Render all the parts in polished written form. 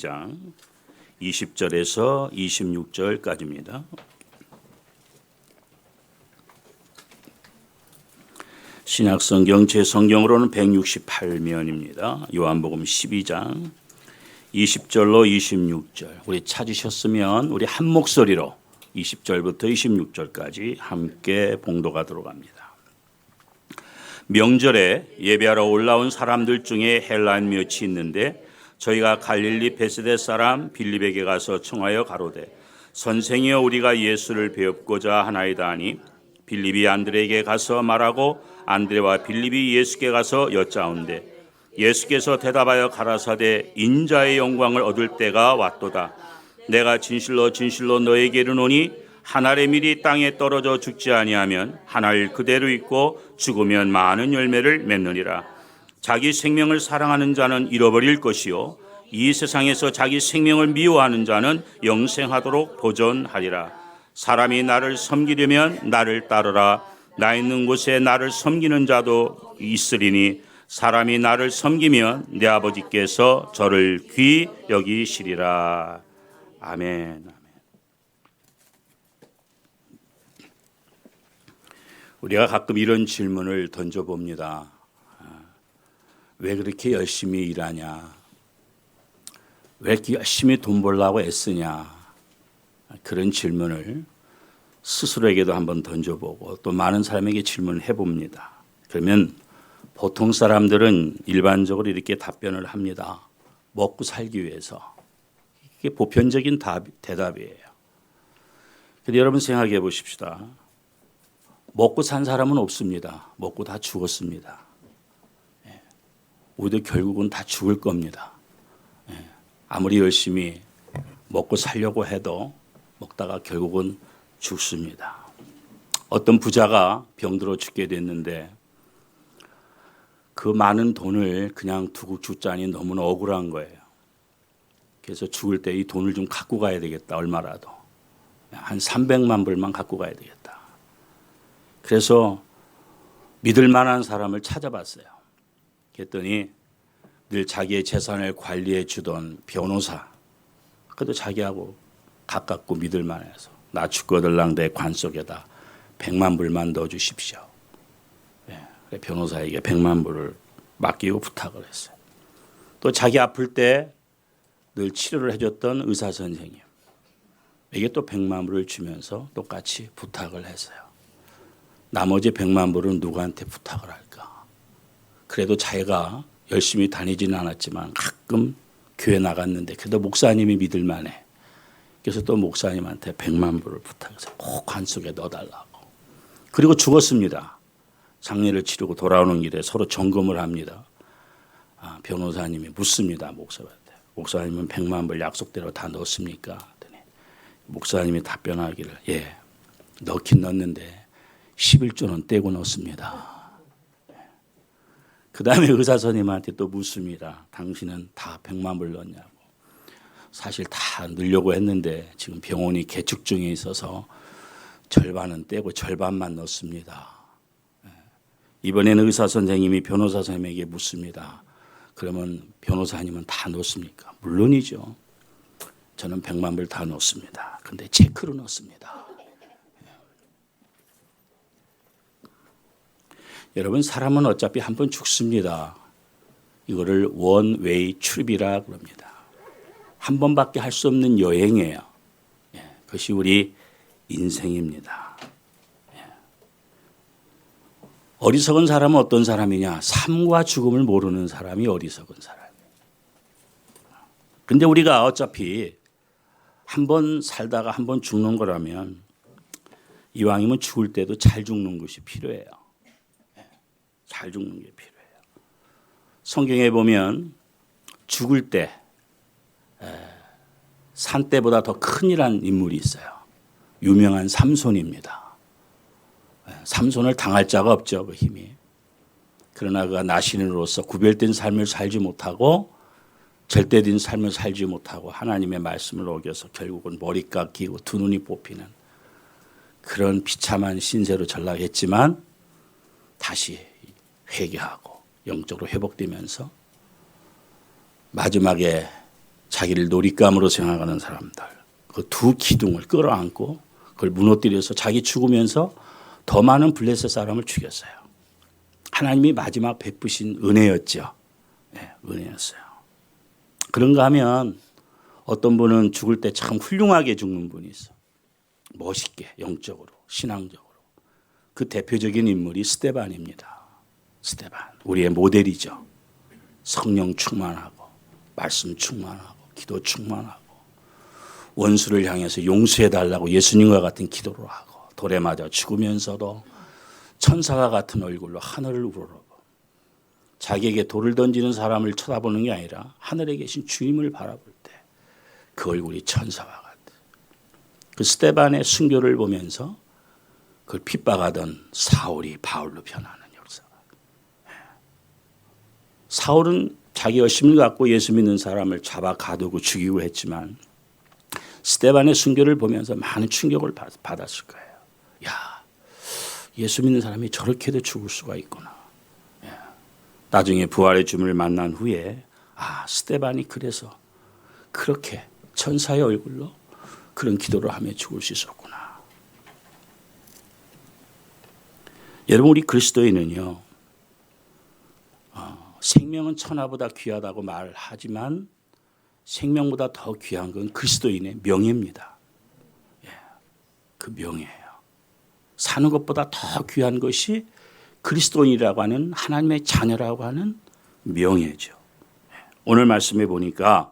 12장 20절에서 26절까지입니다. 신약성경 제 성경으로는 168면입니다. 요한복음 12장 20절로 26절. 우리 찾으셨으면 우리 한 목소리로 20절부터 26절까지 함께 봉독하도록 합니다. 명절에 예배하러 올라온 사람들 중에 헬라인 몇이 있는데 저희가 갈릴리 베세대 사람 빌립에게 가서 청하여 가로되 선생이여 우리가 예수를 배웁고자 하나이다 하니 빌립이 안드레에게 가서 말하고 안드레와 빌립이 예수께 가서 여짜온대 예수께서 대답하여 가라사대 인자의 영광을 얻을 때가 왔도다. 내가 진실로 진실로 너에게 이르노니 한 알의 밀이 땅에 떨어져 죽지 아니하면 한 알 그대로 있고 죽으면 많은 열매를 맺느니라. 자기 생명을 사랑하는 자는 잃어버릴 것이요 이 세상에서 자기 생명을 미워하는 자는 영생하도록 보존하리라. 사람이 나를 섬기려면 나를 따르라. 나 있는 곳에 나를 섬기는 자도 있으리니 사람이 나를 섬기면 내 아버지께서 저를 귀히 여기시리라. 아멘. 우리가 가끔 이런 질문을 던져봅니다. 왜 그렇게 열심히 일하냐? 왜 이렇게 열심히 돈 벌려고 애쓰냐? 그런 질문을 스스로에게도 한번 던져보고 또 많은 사람에게 질문을 해봅니다. 그러면 보통 사람들은 일반적으로 이렇게 답변을 합니다. 먹고 살기 위해서. 이게 보편적인 대답이에요. 근데 여러분 생각해 보십시다. 먹고 산 사람은 없습니다. 먹고 다 죽었습니다. 우리도 결국은 다 죽을 겁니다. 아무리 열심히 먹고 살려고 해도 먹다가 결국은 죽습니다. 어떤 부자가 병들어 죽게 됐는데 그 많은 돈을 그냥 두고 죽자니 너무나 억울한 거예요. 그래서 죽을 때 이 돈을 좀 갖고 가야 되겠다. 얼마라도. 한 300만 불만 갖고 가야 되겠다. 그래서 믿을 만한 사람을 찾아봤어요. 그랬더니 늘 자기의 재산을 관리해 주던 변호사. 그래도 자기하고 가깝고 믿을 만해서 나 죽거들랑 내 관 속에다 100만 불만 넣어 주십시오. 변호사에게 100만 불을 맡기고 부탁을 했어요. 또 자기 아플 때 늘 치료를 해줬던 의사 선생님에게 또 100만 불을 주면서 똑같이 부탁을 했어요. 나머지 100만 불은 누구한테 부탁을 할까? 그래도 자기가 열심히 다니지는 않았지만 가끔 교회 나갔는데 그래도 목사님이 믿을 만해. 그래서 또 목사님한테 100만 불을 부탁해서 꼭 관 속에 넣어달라고. 그리고 죽었습니다. 장례를 치르고 돌아오는 길에 서로 점검을 합니다. 변호사님이 묻습니다. 목사한테. 목사님은 100만 불 약속대로 다 넣었습니까? 목사님이 답변하기를 예, 넣긴 넣었는데 11조는 떼고 넣습니다. 그 다음에 의사 선생님한테 또 묻습니다. 당신은 다 100만 불 넣었냐고. 사실 다 넣으려고 했는데 지금 병원이 개축 중에 있어서 절반은 떼고 절반만 넣습니다. 이번에는 의사 선생님이 변호사 선생님에게 묻습니다. 그러면 변호사님은 다 넣습니까? 물론이죠. 저는 100만 불 다 넣습니다. 근데 체크로 넣습니다. 여러분 사람은 어차피 한 번 죽습니다. 이거를 원웨이 트립이라 그럽니다. 한 번밖에 할 수 없는 여행이에요. 그것이 우리 인생입니다. 어리석은 사람은 어떤 사람이냐? 삶과 죽음을 모르는 사람이 어리석은 사람이에요. 그런데 우리가 어차피 한 번 살다가 한 번 죽는 거라면 이왕이면 죽을 때도 잘 죽는 것이 필요해요. 잘 죽는 게 필요해요. 성경에 보면 죽을 때 산 때보다 더 큰이란 인물이 있어요. 유명한 삼손입니다. 삼손을 당할 자가 없죠. 그 힘이. 그러나 그가 나신으로서 구별된 삶을 살지 못하고 절대된 삶을 살지 못하고 하나님의 말씀을 어겨서 결국은 머리 깎이고 두 눈이 뽑히는 그런 비참한 신세로 전락했지만 다시 회개하고 영적으로 회복되면서 마지막에 자기를 놀잇감으로 생각하는 사람들, 그 두 기둥을 끌어안고 그걸 무너뜨려서 자기 죽으면서 더 많은 블레셋 사람을 죽였어요. 하나님이 마지막 베푸신 은혜였죠. 네, 은혜였어요. 그런가 하면 어떤 분은 죽을 때 참 훌륭하게 죽는 분이 있어. 멋있게, 영적으로, 신앙적으로. 그 대표적인 인물이 스데반입니다. 스데반, 우리의 모델이죠. 성령 충만하고, 말씀 충만하고, 기도 충만하고, 원수를 향해서 용서해달라고 예수님과 같은 기도를 하고, 돌에 맞아 죽으면서도 천사가 같은 얼굴로 하늘을 우러러보고, 자기에게 돌을 던지는 사람을 쳐다보는 게 아니라 하늘에 계신 주님을 바라볼 때 그 얼굴이 천사와 같아. 그 스데반의 순교를 보면서 그걸 핍박하던 사울이 바울로 변하는 역사가. 사울은 자기 열심을 갖고 예수 믿는 사람을 잡아 가두고 죽이고 했지만 스데반의 순교를 보면서 많은 충격을 받았을 거예요. 야, 예수 믿는 사람이 저렇게도 죽을 수가 있구나. 나중에 부활의 주님을 만난 후에 스데반이 그래서 그렇게 천사의 얼굴로 그런 기도를 하며 죽을 수 있었구나. 여러분, 우리 그리스도인은요, 생명은 천하보다 귀하다고 말하지만 생명보다 더 귀한 건 그리스도인의 명예입니다. 그 명예예요. 사는 것보다 더 귀한 것이 그리스도인이라고 하는 하나님의 자녀라고 하는 명예죠. 오늘 말씀해 보니까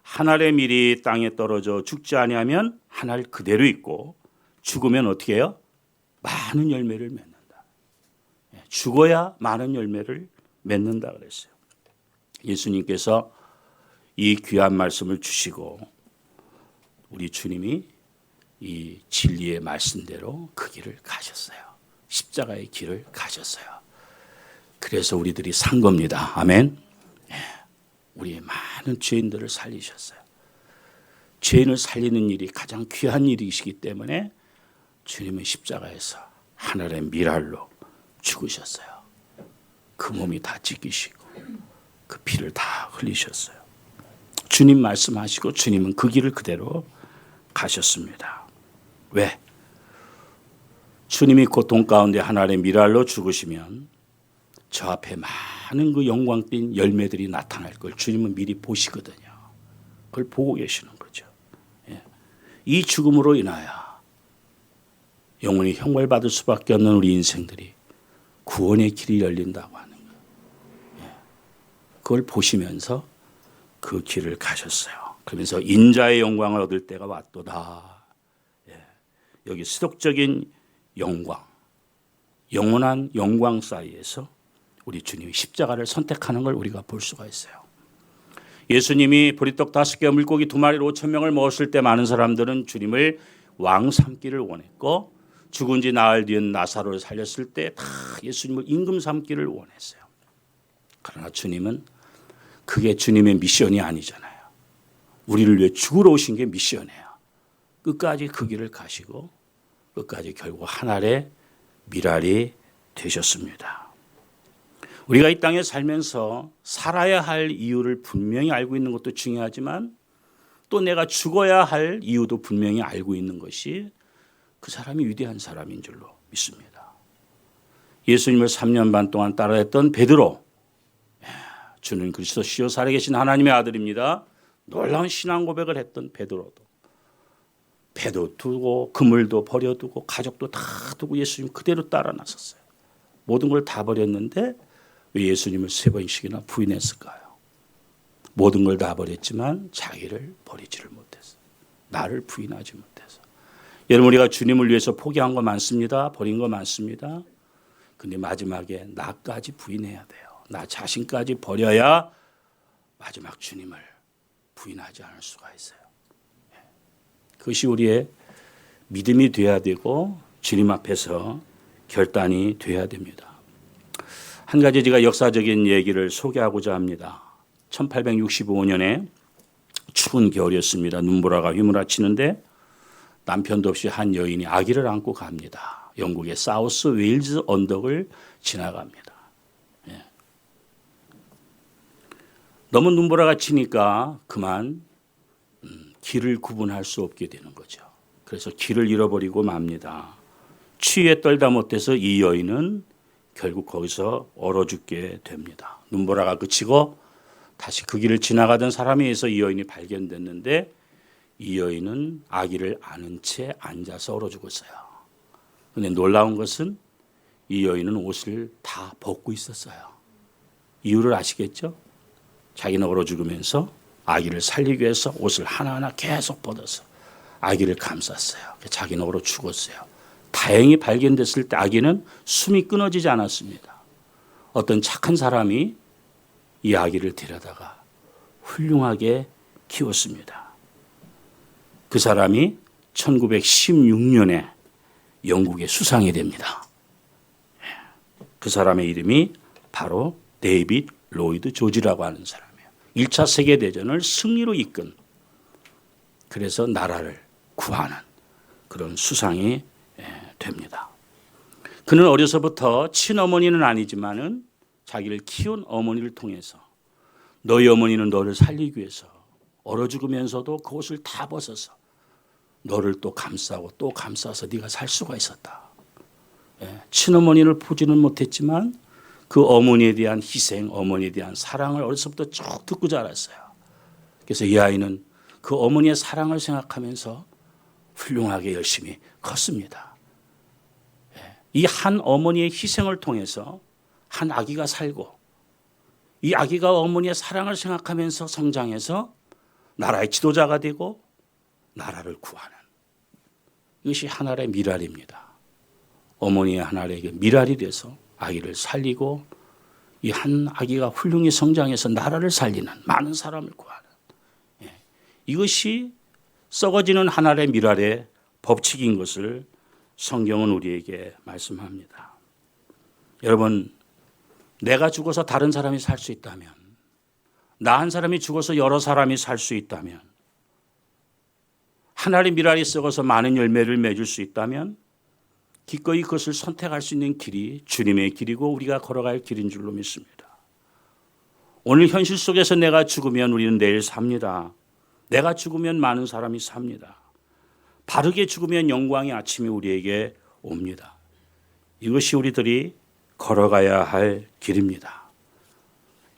하늘의 밀이 땅에 떨어져 죽지 아니하면 하늘 그대로 있고 죽으면 어떻게 해요? 많은 열매를 맺는다. 죽어야 많은 열매를 맺는다 그랬어요. 예수님께서 이 귀한 말씀을 주시고 우리 주님이 이 진리의 말씀대로 그 길을 가셨어요. 십자가의 길을 가셨어요. 그래서 우리들이 산 겁니다. 아멘. 우리의 많은 죄인들을 살리셨어요. 죄인을 살리는 일이 가장 귀한 일이시기 때문에 주님은 십자가에서 하늘의 밀알로 죽으셨어요. 그 몸이 다 찢기시고 그 피를 다 흘리셨어요. 주님 말씀하시고 주님은 그 길을 그대로 가셨습니다. 왜? 주님이 고통 가운데 하늘의 밀알로 죽으시면 저 앞에 많은 그 영광띤 열매들이 나타날 걸 주님은 미리 보시거든요. 그걸 보고 계시는 거죠. 이 죽음으로 인하여 영원히 형벌받을 수밖에 없는 우리 인생들이 구원의 길이 열린다고 하는 거예요. 그걸 보시면서 그 길을 가셨어요. 그러면서 인자의 영광을 얻을 때가 왔도다. 여기 수독적인 영광, 영원한 영광 사이에서 우리 주님이 십자가를 선택하는 걸 우리가 볼 수가 있어요. 예수님이 보리떡 5개, 물고기 2마리로 5,000명을 먹었을 때 많은 사람들은 주님을 왕 삼기를 원했고 죽은 지 나흘 뒤인 나사로를 살렸을 때 다 예수님을 임금 삼기를 원했어요. 그러나 주님은 그게 주님의 미션이 아니잖아요. 우리를 위해 죽으러 오신 게 미션이에요. 끝까지 그 길을 가시고 끝까지 결국 하늘의 밀알이 되셨습니다. 우리가 이 땅에 살면서 살아야 할 이유를 분명히 알고 있는 것도 중요하지만 또 내가 죽어야 할 이유도 분명히 알고 있는 것이 그 사람이 위대한 사람인 줄로 믿습니다. 예수님을 3년 반 동안 따라했던 베드로, 주는 그리스도시요 살아계신 하나님의 아들입니다. 놀라운 신앙 고백을 했던 베드로도 배도 두고 그물도 버려두고 가족도 다 두고 예수님 그대로 따라 나섰어요. 모든 걸 다 버렸는데 왜 예수님을 3번씩이나 부인했을까요? 모든 걸 다 버렸지만 자기를 버리지를 못했어요. 나를 부인하지 못해서. 여러분, 우리가 주님을 위해서 포기한 거 많습니다. 버린 거 많습니다. 근데 마지막에 나까지 부인해야 돼요. 나 자신까지 버려야 마지막 주님을 부인하지 않을 수가 있어요. 그것이 우리의 믿음이 돼야 되고 주님 앞에서 결단이 돼야 됩니다. 한 가지 제가 역사적인 얘기를 소개하고자 합니다. 1865년에 추운 겨울이었습니다. 눈보라가 휘몰아치는데 남편도 없이 한 여인이 아기를 안고 갑니다. 영국의 사우스 웨일즈 언덕을 지나갑니다. 너무 눈보라가 치니까 그만 길을 구분할 수 없게 되는 거죠. 그래서 길을 잃어버리고 맙니다. 추위에 떨다 못해서 이 여인은 결국 거기서 얼어 죽게 됩니다. 눈보라가 그치고 다시 그 길을 지나가던 사람에 의해서 이 여인이 발견됐는데 이 여인은 아기를 안은 채 앉아서 얼어 죽었어요. 그런데 놀라운 것은 이 여인은 옷을 다 벗고 있었어요. 이유를 아시겠죠? 자기는 얼어 죽으면서 아기를 살리기 위해서 옷을 하나하나 계속 벗어서 아기를 감쌌어요. 자기는 얼어 죽었어요. 다행히 발견됐을 때 아기는 숨이 끊어지지 않았습니다. 어떤 착한 사람이 이 아기를 데려다가 훌륭하게 키웠습니다. 그 사람이 1916년에 영국의 수상이 됩니다. 그 사람의 이름이 바로 데이빗 로이드 조지라고 하는 사람이에요. 1차 세계대전을 승리로 이끈, 그래서 나라를 구하는 그런 수상이 됩니다. 그는 어려서부터 친어머니는 아니지만은 자기를 키운 어머니를 통해서 너희 어머니는 너를 살리기 위해서 얼어 죽으면서도 그 옷을 다 벗어서 너를 또 감싸고 또 감싸서 네가 살 수가 있었다. 친어머니를 보지는 못했지만 그 어머니에 대한 희생, 어머니에 대한 사랑을 어려서부터 쭉 듣고 자랐어요. 그래서 이 아이는 그 어머니의 사랑을 생각하면서 훌륭하게 열심히 컸습니다. 이 한 어머니의 희생을 통해서 한 아기가 살고 이 아기가 어머니의 사랑을 생각하면서 성장해서 나라의 지도자가 되고 나라를 구하는, 이것이 하나의 미랄입니다. 어머니의 하나에게 미랄이 돼서 아기를 살리고 이 한 아기가 훌륭히 성장해서 나라를 살리는, 많은 사람을 구하는, 이것이 썩어지는 하나의 미랄의 법칙인 것을 성경은 우리에게 말씀합니다. 여러분, 내가 죽어서 다른 사람이 살 수 있다면, 나 한 사람이 죽어서 여러 사람이 살 수 있다면, 하나의 미랄이 썩어서 많은 열매를 맺을 수 있다면 기꺼이 그것을 선택할 수 있는 길이 주님의 길이고 우리가 걸어갈 길인 줄로 믿습니다. 오늘 현실 속에서 내가 죽으면 우리는 내일 삽니다. 내가 죽으면 많은 사람이 삽니다. 바르게 죽으면 영광의 아침이 우리에게 옵니다. 이것이 우리들이 걸어가야 할 길입니다.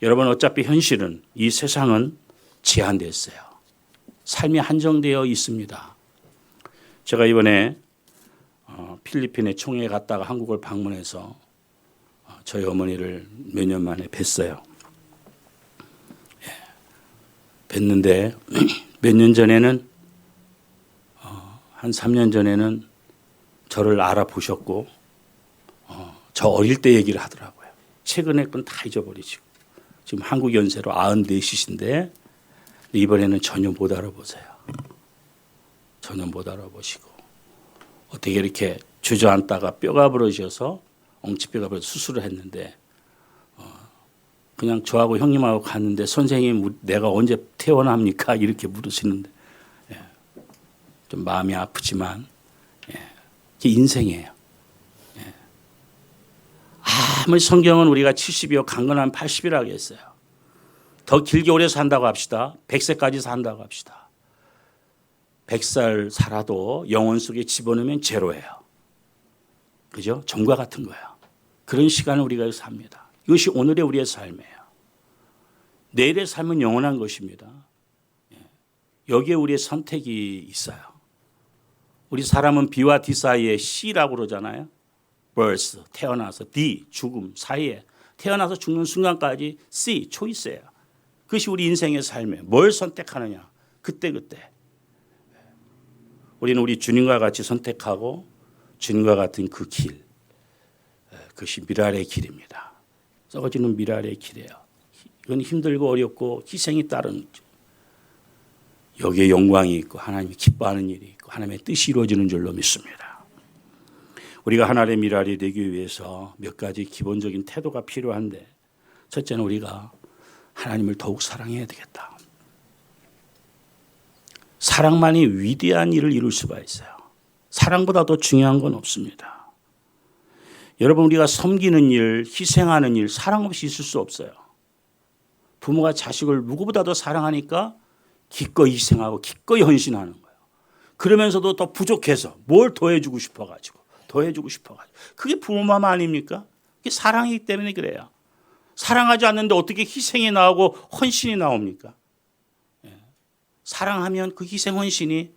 여러분, 어차피 현실은, 이 세상은 제한됐어요. 삶이 한정되어 있습니다. 제가 이번에 필리핀에 총회에 갔다가 한국을 방문해서 저희 어머니를 몇 년 만에 뵀어요. 뵀는데 몇 년 전에는 한 3년 전에는 저를 알아보셨고 저 어릴 때 얘기를 하더라고요. 최근에 건 다 잊어버리시고 지금 한국 연세로 94이신데 이번에는 전혀 못 알아보세요. 전혀 못 알아보시고 어떻게 이렇게 주저앉다가 뼈가 부러져서 엉치뼈가 부러져 수술을 했는데 그냥 저하고 형님하고 갔는데 선생님 내가 언제 퇴원합니까? 이렇게 물으시는데 좀 마음이 아프지만 이게 인생이에요. 아무리 성경은 우리가 70이요 강건하면 80이라고 했어요. 더 길게 오래 산다고 합시다. 100세까지 산다고 합시다. 100살 살아도 영혼 속에 집어넣으면 제로예요. 그죠? 점과 같은 거예요. 그런 시간을 우리가 삽니다. 이것이 오늘의 우리의 삶이에요. 내일의 삶은 영원한 것입니다. 여기에 우리의 선택이 있어요. 우리 사람은 B와 D 사이에 C라고 그러잖아요. birth, 태어나서, D, 죽음 사이에, 태어나서 죽는 순간까지 C, 초이스예요. 그것이 우리 인생의 삶이에요. 뭘 선택하느냐. 그때그때. 우리는 우리 주님과 같이 선택하고 주님과 같은 그 길, 그것이 미랄의 길입니다. 썩어지는 미랄의 길이에요. 이건 힘들고 어렵고 희생이 따르는 거죠. 여기에 영광이 있고 하나님이 기뻐하는 일이 있고 하나님의 뜻이 이루어지는 줄로 믿습니다. 우리가 하나님의 미랄이 되기 위해서 몇 가지 기본적인 태도가 필요한데, 첫째는 우리가 하나님을 더욱 사랑해야 되겠다. 사랑만이 위대한 일을 이룰 수가 있어요. 사랑보다 더 중요한 건 없습니다. 여러분, 우리가 섬기는 일, 희생하는 일, 사랑 없이 있을 수 없어요. 부모가 자식을 누구보다도 사랑하니까 기꺼이 희생하고 기꺼이 헌신하는 거예요. 그러면서도 더 부족해서 뭘 더해주고 싶어가지고 그게 부모 마음 아닙니까? 그게 사랑이기 때문에 그래요. 사랑하지 않는데 어떻게 희생이 나오고 헌신이 나옵니까? 사랑하면 그 희생 헌신이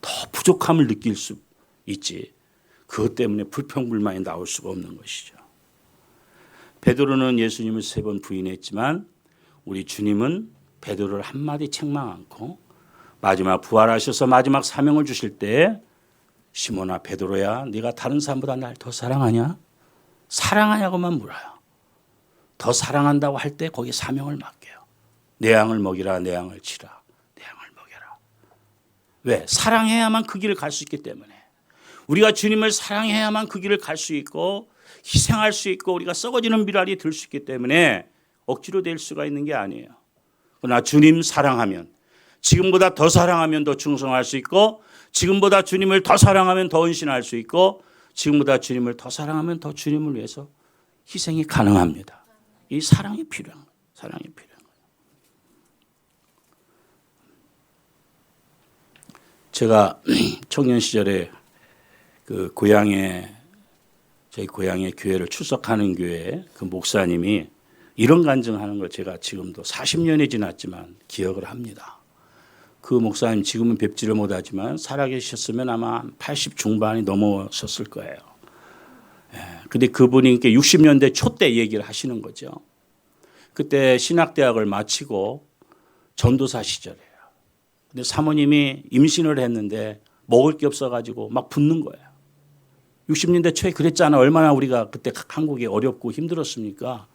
더 부족함을 느낄 수 있지. 그것 때문에 불평불만이 나올 수가 없는 것이죠. 베드로는 예수님을 3번 부인했지만 우리 주님은 베드로를 한마디 책망 않고 마지막 부활하셔서 마지막 사명을 주실 때 시몬아 베드로야 네가 다른 사람보다 날 더 사랑하냐? 사랑하냐고만 물어요. 더 사랑한다고 할 때 거기에 사명을 맡겨요. 내 양을 먹이라 내 양을 치라 내 양을 먹여라. 왜? 사랑해야만 그 길을 갈 수 있기 때문에. 우리가 주님을 사랑해야만 그 길을 갈 수 있고 희생할 수 있고 우리가 썩어지는 미랄이 될 수 있기 때문에 억지로 될 수가 있는 게 아니에요. 그러나 주님 사랑하면 지금보다 더 사랑하면 더 충성할 수 있고 지금보다 주님을 더 사랑하면 더 헌신할 수 있고 지금보다 주님을 더 사랑하면 더 주님을 위해서 희생이 가능합니다. 이 사랑이 필요한 거예요. 사랑이 필요한 거예요. 제가 청년 시절에 그 저희 고향의 교회를 출석하는 교회 그 목사님이 이런 간증하는 걸 제가 지금도 40년이 지났지만 기억을 합니다. 그 목사님 지금은 뵙지를 못하지만 살아계셨으면 아마 80 중반이 넘어섰을 거예요. 근데 그분이 60년대 초 때 얘기를 하시는 거죠. 그때 신학대학을 마치고 전도사 시절이에요. 근데 사모님이 임신을 했는데 먹을 게 없어가지고 막 붓는 거예요. 60년대 초에 그랬잖아. 얼마나 우리가 그때 한국이 어렵고 힘들었습니까?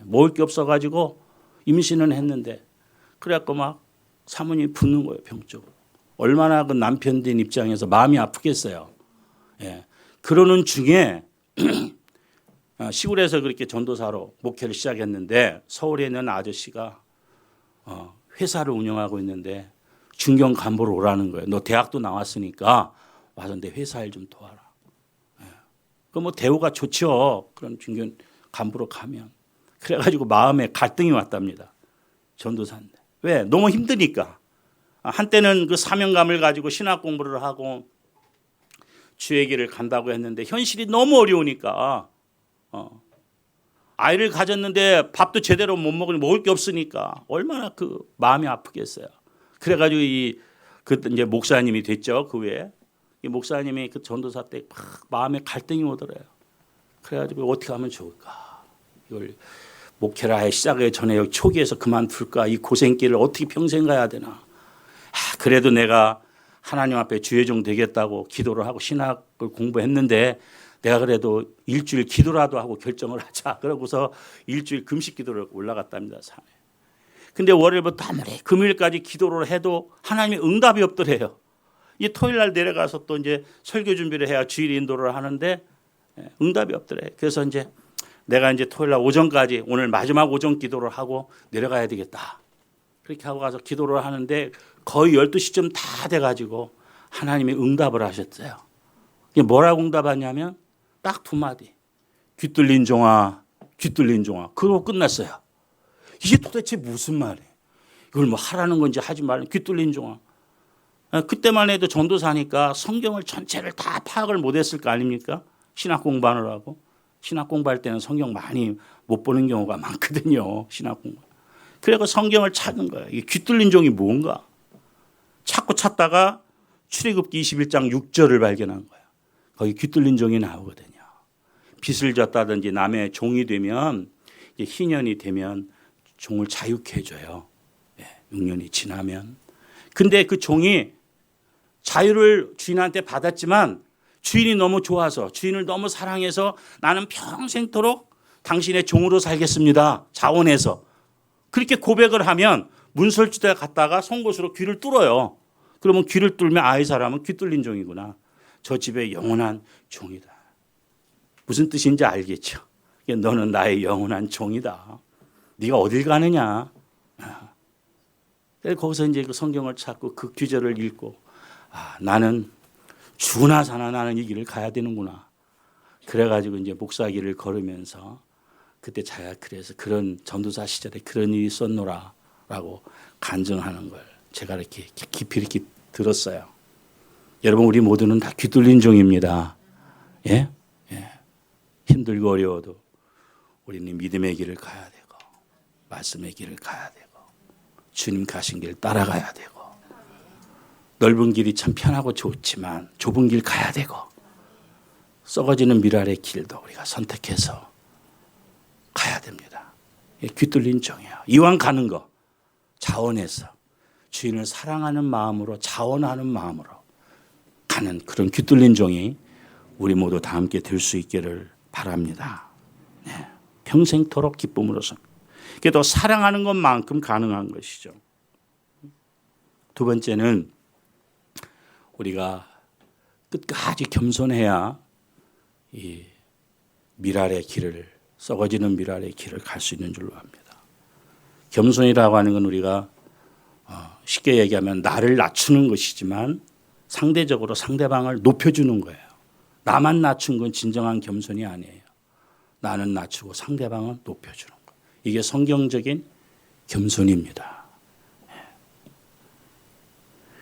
먹을 게 없어가지고 임신은 했는데 그래갖고 막 사모님이 붓는 거예요. 병적으로. 얼마나 그 남편 된 입장에서 마음이 아프겠어요. 그러는 중에 시골에서 그렇게 전도사로 목회를 시작했는데 서울에 있는 아저씨가 회사를 운영하고 있는데 중견 간부로 오라는 거예요. 너 대학도 나왔으니까 와서 내 회사 일 좀 도와라. 그 뭐 대우가 좋죠. 그런 중견 간부로 가면. 그래가지고 마음에 갈등이 왔답니다. 전도사인데. 왜? 너무 힘드니까. 한때는 그 사명감을 가지고 신학 공부를 하고 주의 길을 간다고 했는데 현실이 너무 어려우니까 아이를 가졌는데 밥도 제대로 못 먹으니 먹을 게 없으니까 얼마나 그 마음이 아프겠어요. 그래가지고 이제 목사님이 됐죠. 그 후에 이 목사님이 그 전도사 때 막 마음에 갈등이 오더래요. 그래가지고 어떻게 하면 좋을까? 이걸 목회를 아예 시작하기 전에 초기에서 그만둘까? 이 고생길을 어떻게 평생 가야 되나? 그래도 내가 하나님 앞에 주의종 되겠다고 기도를 하고 신학을 공부했는데 내가 그래도 일주일 기도라도 하고 결정을 하자. 그러고서 일주일 금식 기도를 올라갔답니다. 산에. 근데 월요일부터 아무리 금요일까지 기도를 해도 하나님의 응답이 없더래요. 이 토요일 날 내려가서 또 이제 설교 준비를 해야 주일 인도를 하는데 응답이 없더래. 그래서 이제 내가 이제 토요일 날 오전까지 오늘 마지막 오전 기도를 하고 내려가야 되겠다. 그렇게 하고 가서 기도를 하는데 거의 12시쯤 다 돼가지고 하나님이 응답을 하셨어요. 이게 뭐라고 응답하냐면 딱 2마디. 귀 뚫린 종아, 귀 뚫린 종아. 그러고 끝났어요. 이게 도대체 무슨 말이에요? 이걸 뭐 하라는 건지 하지 말라는 귀 뚫린 종아. 그때만 해도 전도사니까 성경을 전체를 다 파악을 못했을 거 아닙니까? 신학 공부하느라고. 신학 공부할 때는 성경 많이 못 보는 경우가 많거든요. 신학 공부. 그래서 성경을 찾은 거예요. 이게 귀 뚫린 종이 뭔가. 찾다가 출애굽기 21장 6절을 발견한 거예요. 거기 귀 뚫린 종이 나오거든요. 빚을 졌다든지 남의 종이 되면 이제 희년이 되면 종을 자유케 해줘요. 6년이 지나면. 근데 그 종이 자유를 주인한테 받았지만 주인이 너무 좋아서 주인을 너무 사랑해서 나는 평생토록 당신의 종으로 살겠습니다. 자원해서. 그렇게 고백을 하면 문설주대에 갔다가 송곳으로 귀를 뚫어요. 그러면 귀를 뚫면 이 사람은 귀 뚫린 종이구나. 저 집의 영원한 종이다. 무슨 뜻인지 알겠죠? 너는 나의 영원한 종이다. 네가 어딜 가느냐. 거기서 이제 그 성경을 찾고 그 규절을 읽고 나는 주나 사나 나는 이 길을 가야 되는구나. 그래가지고 이제 목사 길을 걸으면서 그때 자기가 그래서 그런 전도사 시절에 그런 일이 있었노라라고 간증하는 걸 제가 이렇게 깊이 이렇게 들었어요. 여러분 우리 모두는 다 귀뚫린 종입니다. 예? 예. 힘들고 어려워도 우리는 믿음의 길을 가야 되고 말씀의 길을 가야 되고 주님 가신 길 따라가야 되고 넓은 길이 참 편하고 좋지만 좁은 길 가야 되고 썩어지는 미랄의 길도 우리가 선택해서 가야 됩니다. 귀뚫린 종이야. 이왕 가는 거 자원해서 주인을 사랑하는 마음으로 자원하는 마음으로 가는 그런 귀뚫린 종이 우리 모두 다 함께 될 수 있기를 바랍니다. 네. 평생토록 기쁨으로서 그게 또 사랑하는 것만큼 가능한 것이죠. 두 번째는 우리가 끝까지 겸손해야 이 미랄의 길을 썩어지는 미랄의 길을 갈 수 있는 줄로 압니다. 겸손이라고 하는 건 우리가 쉽게 얘기하면 나를 낮추는 것이지만 상대적으로 상대방을 높여주는 거예요. 나만 낮춘 건 진정한 겸손이 아니에요. 나는 낮추고 상대방은 높여주는 거. 이게 성경적인 겸손입니다.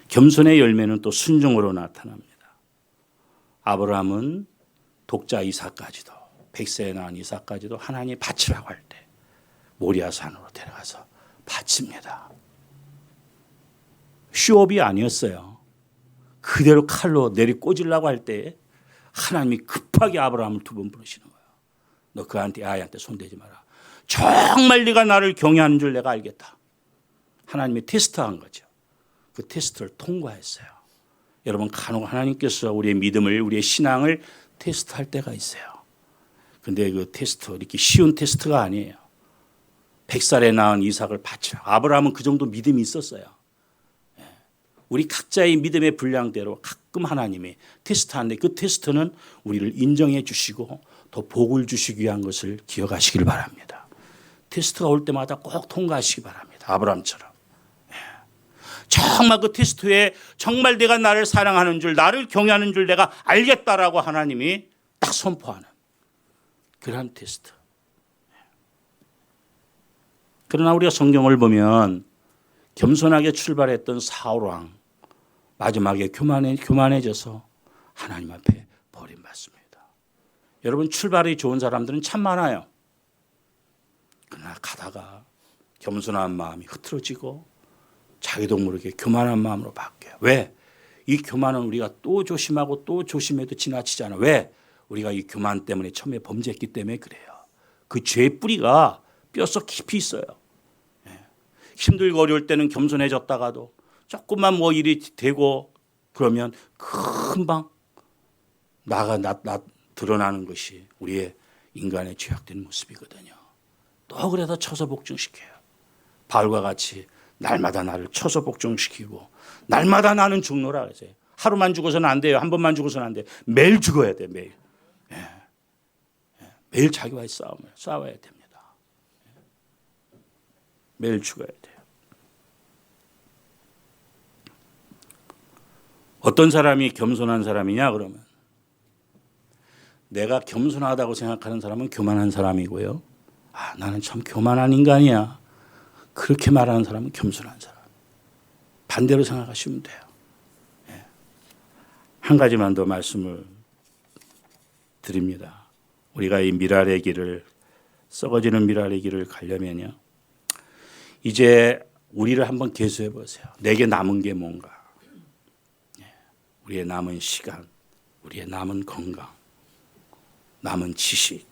겸손의 열매는 또 순종으로 나타납니다. 아브라함은 독자 이삭까지도 100세에 낳은 이삭까지도 하나님이 바치라고 할 때 모리아산으로 데려가서 바칩니다. 쇼업이 아니었어요. 그대로 칼로 내리 꽂으려고 할 때 하나님이 급하게 아브라함을 두 번 부르시는 거예요. 너 그한테 아이한테 손대지 마라. 정말 네가 나를 경외하는 줄 내가 알겠다. 하나님이 테스트한 거죠. 그 테스트를 통과했어요. 여러분 간혹 하나님께서 우리의 믿음을 우리의 신앙을 테스트할 때가 있어요. 그런데 그 테스트 이렇게 쉬운 테스트가 아니에요. 100살에 낳은 이삭을 바치라. 아브라함은 그 정도 믿음이 있었어요. 우리 각자의 믿음의 분량대로 가끔 하나님이 테스트하는데 그 테스트는 우리를 인정해 주시고 더 복을 주시기 위한 것을 기억하시길 바랍니다. 테스트가 올 때마다 꼭 통과하시기 바랍니다. 아브라함처럼. 정말 그 테스트에 정말 내가 나를 사랑하는 줄 나를 경외하는 줄 내가 알겠다라고 하나님이 딱 선포하는 그런 테스트. 그러나 우리가 성경을 보면 겸손하게 출발했던 사울왕 마지막에 교만해져서 하나님 앞에 버림받습니다. 여러분 출발이 좋은 사람들은 참 많아요. 그러나 가다가 겸손한 마음이 흐트러지고 자기도 모르게 교만한 마음으로 바뀌어요. 왜? 이 교만은 우리가 또 조심하고 또 조심해도 지나치지 않아. 왜? 우리가 이 교만 때문에 처음에 범죄했기 때문에 그래요. 그 죄의 뿌리가 뼛속 깊이 있어요. 힘들고 어려울 때는 겸손해졌다가도 조금만 뭐 일이 되고 그러면 금방 드러나는 것이 우리의 인간의 죄악된 모습이거든요. 또 그래서 쳐서 복종시켜요. 바울과 같이 날마다 나를 쳐서 복종시키고 날마다 나는 죽노라 그러세요. 하루만 죽어서는 안 돼요. 한 번만 죽어서는 안 돼요. 매일 죽어야 돼요. 매일. 매일 자기와의 싸워야 됩니다. 매일 죽어야 돼요. 어떤 사람이 겸손한 사람이냐 그러면 내가 겸손하다고 생각하는 사람은 교만한 사람이고요. 나는 참 교만한 인간이야. 그렇게 말하는 사람은 겸손한 사람. 반대로 생각하시면 돼요. 한 가지만 더 말씀을 드립니다. 우리가 이 미랄의 길을 썩어지는 미랄의 길을 가려면요. 이제 우리를 한번 계수해 보세요. 내게 남은 게 뭔가. 우리의 남은 시간, 우리의 남은 건강, 남은 지식.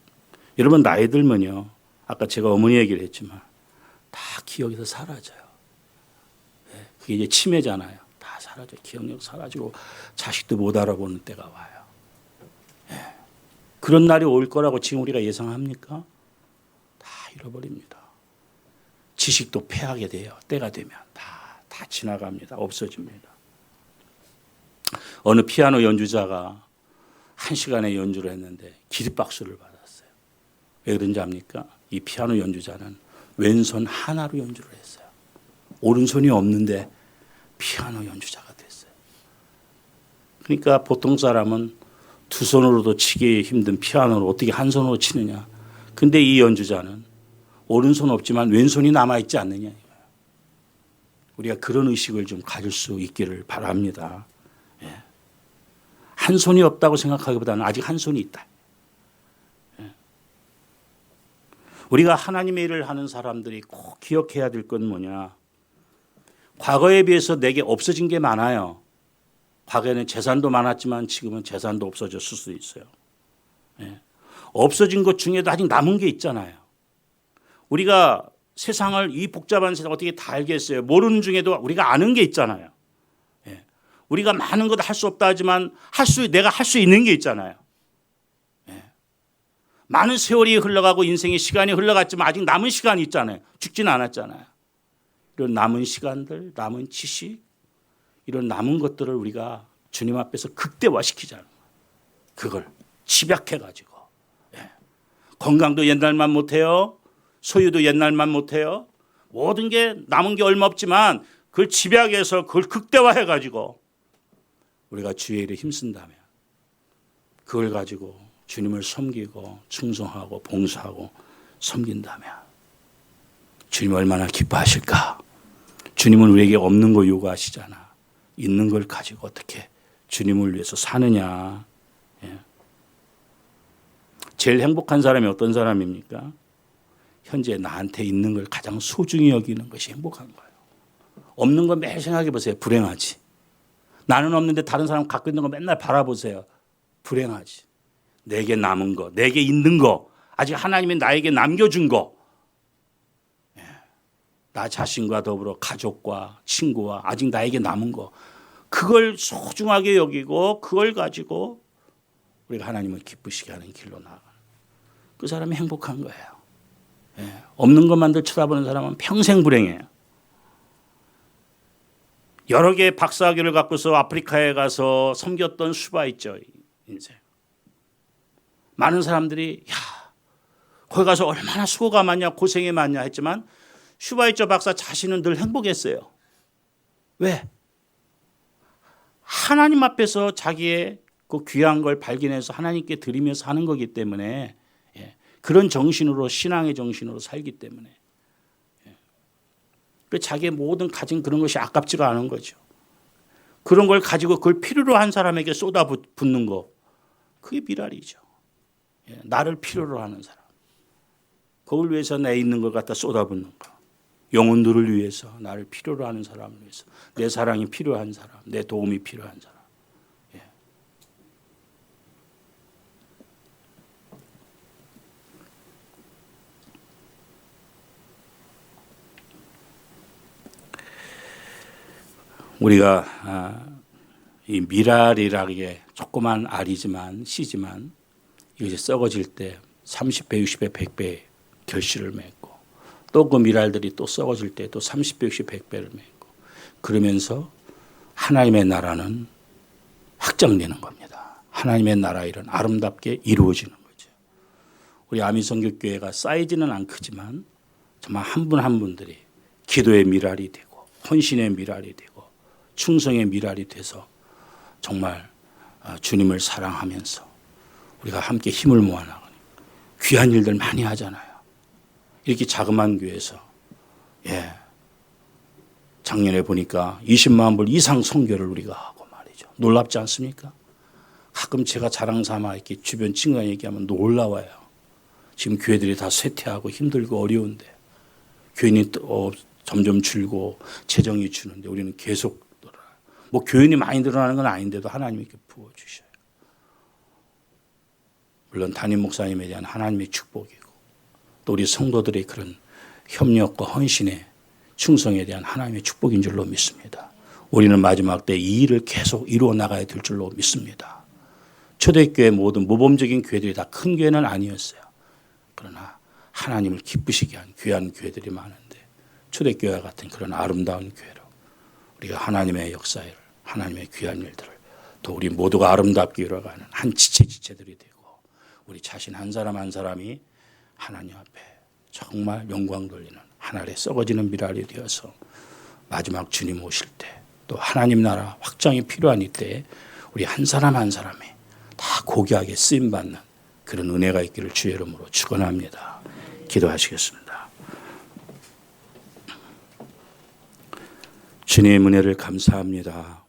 여러분 나이 들면요. 아까 제가 어머니 얘기를 했지만 다 기억에서 사라져요. 그게 이제 치매잖아요. 다 사라져요. 기억력 사라지고 자식도 못 알아보는 때가 와요. 그런 날이 올 거라고 지금 우리가 예상합니까? 다 잃어버립니다. 지식도 패하게 돼요. 때가 되면 다 지나갑니다. 없어집니다. 어느 피아노 연주자가 1시간의 연주를 했는데 기립박수를 받았어요. 왜 그런지 압니까? 이 피아노 연주자는 왼손 하나로 연주를 했어요. 오른손이 없는데 피아노 연주자가 됐어요. 그러니까 보통 사람은 두 손으로도 치기 힘든 피아노를 어떻게 한 손으로 치느냐. 근데 이 연주자는 오른손 없지만 왼손이 남아있지 않느냐. 우리가 그런 의식을 좀 가질 수 있기를 바랍니다. 예. 한 손이 없다고 생각하기보다는 아직 한 손이 있다. 예. 우리가 하나님의 일을 하는 사람들이 꼭 기억해야 될 건 뭐냐. 과거에 비해서 내게 없어진 게 많아요. 과거에는 재산도 많았지만 지금은 재산도 없어졌을 수도 있어요. 예. 없어진 것 중에도 아직 남은 게 있잖아요. 우리가 세상을 이 복잡한 세상 어떻게 다 알겠어요. 모르는 중에도 우리가 아는 게 있잖아요. 예. 우리가 많은 것 할 수 없다 하지만 내가 할 수 있는 게 있잖아요. 예. 많은 세월이 흘러가고 인생의 시간이 흘러갔지만 아직 남은 시간이 있잖아요. 죽지는 않았잖아요. 이런 남은 시간들, 남은 지식, 이런 남은 것들을 우리가 주님 앞에서 극대화시키자는 거예요. 그걸 집약해가지고. 예. 건강도 옛날만 못해요. 소유도 옛날만 못해요. 모든 게 남은 게 얼마 없지만 그걸 집약해서 그걸 극대화해가지고 우리가 주의 일에 힘쓴다면 그걸 가지고 주님을 섬기고 충성하고 봉사하고 섬긴다면 주님 얼마나 기뻐하실까. 주님은 우리에게 없는 거 요구하시잖아. 있는 걸 가지고 어떻게 주님을 위해서 사느냐. 예. 제일 행복한 사람이 어떤 사람입니까? 현재 나한테 있는 걸 가장 소중히 여기는 것이 행복한 거예요. 없는 거 매일 생각해 보세요. 불행하지. 나는 없는데 다른 사람 갖고 있는 거 맨날 바라보세요. 불행하지. 내게 남은 거, 내게 있는 거, 아직 하나님이 나에게 남겨준 거, 나 자신과 더불어 가족과 친구와 아직 나에게 남은 거, 그걸 소중하게 여기고 그걸 가지고 우리가 하나님을 기쁘시게 하는 길로 나아가는 그 사람이 행복한 거예요. 예, 없는 것만들 쳐다보는 사람은 평생 불행해요. 여러 개의 박사학위를 갖고서 아프리카에 가서 섬겼던 슈바 있죠. 인생. 많은 사람들이 거기 가서 얼마나 수고가 많냐 고생이 많냐 했지만 슈바이처 박사 자신은 늘 행복했어요. 왜? 하나님 앞에서 자기의 그 귀한 걸 발견해서 하나님께 드리면서 하는 거기 때문에 그런 정신으로 신앙의 정신으로 살기 때문에 자기의 모든 가진 그런 것이 아깝지가 않은 거죠. 그런 걸 가지고 그걸 필요로 한 사람에게 쏟아붓는 거 그게 미랄이죠. 나를 필요로 하는 사람. 그걸 위해서 내 있는 걸 갖다 쏟아붓는 거. 영혼들을 위해서 나를 필요로 하는 사람을 위해서 내 사랑이 필요한 사람, 내 도움이 필요한 사람. 우리가 이 미랄이라는 게 조그만 알이지만 씨지만 이것이 썩어질 때 30배, 60배, 100배 결실을 맺고 또 그 미랄들이 또 썩어질 때 또 30배, 60배, 100배를 맺고 그러면서 하나님의 나라는 확장되는 겁니다. 하나님의 나라 일은 아름답게 이루어지는 거죠. 우리 아미성교교회가 사이즈는 안 크지만 정말 한 분 한 분들이 기도의 미랄이 되고 헌신의 미랄이 되고 충성의 미랄이 돼서 정말 주님을 사랑하면서 우리가 함께 힘을 모아나가는 귀한 일들 많이 하잖아요. 이렇게 자그마한 교회에서 작년에 보니까 20만 불 이상 선교를 우리가 하고 말이죠. 놀랍지 않습니까? 가끔 제가 자랑 삼아 이렇게 주변 친구가 얘기하면 놀라워요. 지금 교회들이 다 쇠퇴하고 힘들고 어려운데 교인이 점점 줄고 재정이 주는데 우리는 계속 뭐 교인이 많이 늘어나는 건 아닌데도 하나님이 이렇게 부어주셔요. 물론 담임 목사님에 대한 하나님의 축복이고 또 우리 성도들의 그런 협력과 헌신의 충성에 대한 하나님의 축복인 줄로 믿습니다. 우리는 마지막 때 이 일을 계속 이루어 나가야 될 줄로 믿습니다. 초대교회 모든 모범적인 교회들이 다 큰 교회는 아니었어요. 그러나 하나님을 기쁘시게 한 귀한 교회들이 많은데 초대교회 같은 그런 아름다운 교회로 우리가 하나님의 역사를 하나님의 귀한 일들을 또 우리 모두가 아름답게 이뤄가는 한 지체들이 되고 우리 자신 한 사람 한 사람이 하나님 앞에 정말 영광 돌리는 하늘에 썩어지는 미랄이 되어서 마지막 주님 오실 때 또 하나님 나라 확장이 필요한 이때에 우리 한 사람 한 사람이 다 고귀하게 쓰임받는 그런 은혜가 있기를 주의 이름으로 축원합니다. 기도하시겠습니다. 주님 은혜를 감사합니다.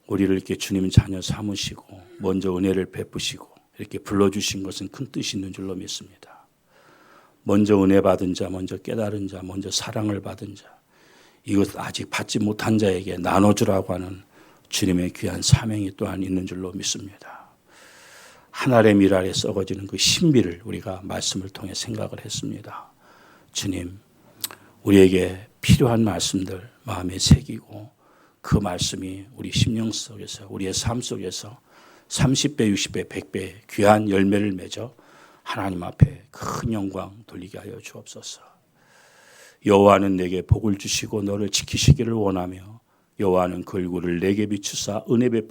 우리를 이렇게 주님 자녀 삼으시고 먼저 은혜를 베푸시고 이렇게 불러주신 것은 큰 뜻이 있는 줄로 믿습니다. 먼저 은혜 받은 자, 먼저 깨달은 자, 먼저 사랑을 받은 자, 이것 아직 받지 못한 자에게 나눠주라고 하는 주님의 귀한 사명이 또한 있는 줄로 믿습니다. 한 알의 밀알에 썩어지는 그 신비를 우리가 말씀을 통해 생각을 했습니다. 주님, 우리에게 필요한 말씀들 마음에 새기고 그 말씀이 우리 심령 속에서 우리의 삶 속에서 30배, 60배, 100배 귀한 열매를 맺어 하나님 앞에 큰 영광 돌리게 하여 주옵소서. 여호와는 내게 복을 주시고 너를 지키시기를 원하며 여호와는 그 얼굴을 내게 비추사 은혜 베푸시고